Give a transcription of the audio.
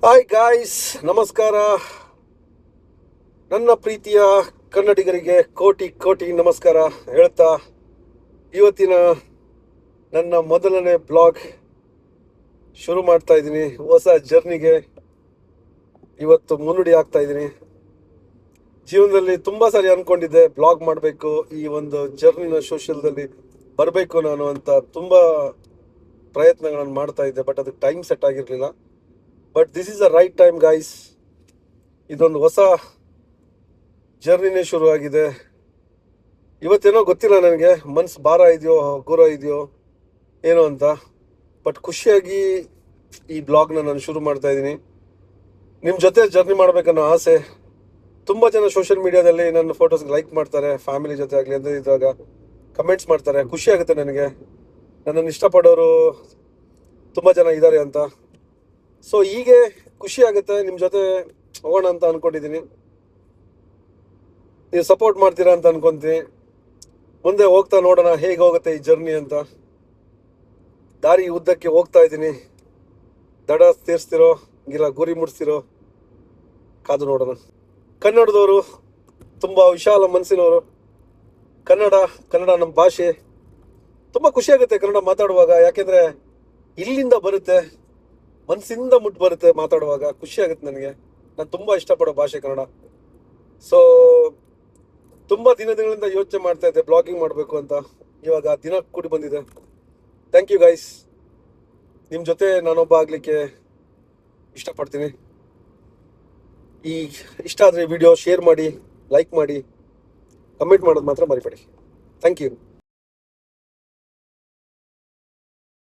Hi guys, ನಮಸ್ಕಾರ. ನನ್ನ ಪ್ರೀತಿಯ ಕನ್ನಡಿಗರಿಗೆ ಕೋಟಿ ಕೋಟಿ ನಮಸ್ಕಾರ ಹೇಳ್ತಾ ಇವತ್ತಿನ ನನ್ನ ಮೊದಲನೇ ಬ್ಲಾಗ್ ಶುರು ಮಾಡ್ತಾ ಇದ್ದೀನಿ. ಹೊಸ ಜರ್ನಿಗೆ ಇವತ್ತು ಮುನ್ನುಡಿ ಆಗ್ತಾ ಇದ್ದೀನಿ. ಜೀವನದಲ್ಲಿ ತುಂಬ ಸಾರಿ ಅಂದ್ಕೊಂಡಿದ್ದೆ ಬ್ಲಾಗ್ ಮಾಡಬೇಕು, ಈ ಒಂದು ಜರ್ನಿನ ಸೋಷಿಯಲ್ದಲ್ಲಿ ಬರಬೇಕು ನಾನು ಅಂತ ತುಂಬ ಪ್ರಯತ್ನಗಳನ್ನು ಮಾಡ್ತಾ ಇದ್ದೆ. ಬಟ್ ಅದಕ್ಕೆ ಟೈಮ್ ಸೆಟ್ ಆಗಿರಲಿಲ್ಲ. But this is the right time guys. ಇದೊಂದು ಹೊಸ ಜರ್ನಿನೇ ಶುರು ಆಗಿದೆ. ಇವತ್ತೇನೋ ಗೊತ್ತಿಲ್ಲ ನನಗೆ, ಮನ್ಸು ಭಾರ ಇದೆಯೋ ಗುರ ಇದೆಯೋ ಏನೋ ಅಂತ. ಬಟ್ ಖುಷಿಯಾಗಿ ಈ ಬ್ಲಾಗ್ನ ನಾನು ಶುರು ಮಾಡ್ತಾ ಇದ್ದೀನಿ. ನಿಮ್ಮ ಜೊತೆ ಜರ್ನಿ ಮಾಡಬೇಕನ್ನೋ ಆಸೆ. ತುಂಬ ಜನ ಸೋಷಿಯಲ್ ಮೀಡಿಯಾದಲ್ಲಿ ನನ್ನ ಫೋಟೋಸ್ಗೆ ಲೈಕ್ ಮಾಡ್ತಾರೆ, ಫ್ಯಾಮಿಲಿ ಜೊತೆ ಆಗಲಿ ಅಂತ ಇದ್ದಾಗ ಕಮೆಂಟ್ಸ್ ಮಾಡ್ತಾರೆ. ಖುಷಿ ಆಗುತ್ತೆ ನನಗೆ, ನನ್ನನ್ನು ಇಷ್ಟಪಡೋರು ತುಂಬ ಜನ ಇದ್ದಾರೆ ಅಂತ. ಸೊ ಹೀಗೆ ಖುಷಿ ಆಗುತ್ತೆ, ನಿಮ್ಮ ಜೊತೆ ಹೋಗೋಣ ಅಂತ ಅಂದ್ಕೊಂಡಿದ್ದೀನಿ. ನೀವು ಸಪೋರ್ಟ್ ಮಾಡ್ತೀರಾ ಅಂತ ಅನ್ಕೊಂತೀನಿ. ಮುಂದೆ ಹೋಗ್ತಾ ನೋಡೋಣ ಹೇಗೆ ಹೋಗುತ್ತೆ ಈ ಜರ್ನಿ ಅಂತ. ದಾರಿ ಉದ್ದಕ್ಕೆ ಹೋಗ್ತಾ ಇದ್ದೀನಿ. ದಡ ತೀರಿಸ್ತಿರೋ ಇಲ್ಲ ಗುರಿ ಮುಟ್ಸ್ತಿರೋ ಕಾದು ನೋಡೋಣ. ಕನ್ನಡದವರು ತುಂಬ ವಿಶಾಲ ಮನಸ್ಸಿನವರು. ಕನ್ನಡ ನಮ್ಮ ಭಾಷೆ. ತುಂಬ ಖುಷಿ ಆಗುತ್ತೆ ಕನ್ನಡ ಮಾತಾಡುವಾಗ. ಯಾಕೆಂದರೆ ಇಲ್ಲಿಂದ ಬರುತ್ತೆ, ಮನಸ್ಸಿಂದ ಮುಟ್ಟು ಬರುತ್ತೆ ಮಾತಾಡುವಾಗ. ಖುಷಿ ಆಗುತ್ತೆ ನನಗೆ. ನಾನು ತುಂಬ ಇಷ್ಟಪಡೋ ಭಾಷೆ ಕನ್ನಡ. ಸೊ ತುಂಬ ದಿನಗಳಿಂದ ಯೋಚನೆ ಮಾಡ್ತಾ ಇದ್ದೆ ಬ್ಲಾಗಿಂಗ್ ಮಾಡಬೇಕು ಅಂತ. ಇವಾಗ ದಿನ ಕೂಡಿ ಬಂದಿದೆ. Thank you guys. ನಿಮ್ಮ ಜೊತೆ ನಾನೊಬ್ಬ ಆಗಲಿಕ್ಕೆ ಇಷ್ಟಪಡ್ತೀನಿ. ಇಷ್ಟ ಆದರೆ ವಿಡಿಯೋ ಶೇರ್ ಮಾಡಿ, ಲೈಕ್ ಮಾಡಿ, ಕಮೆಂಟ್ ಮಾಡೋದು ಮಾತ್ರ ಮರಿಬೇಡಿ. Thank you.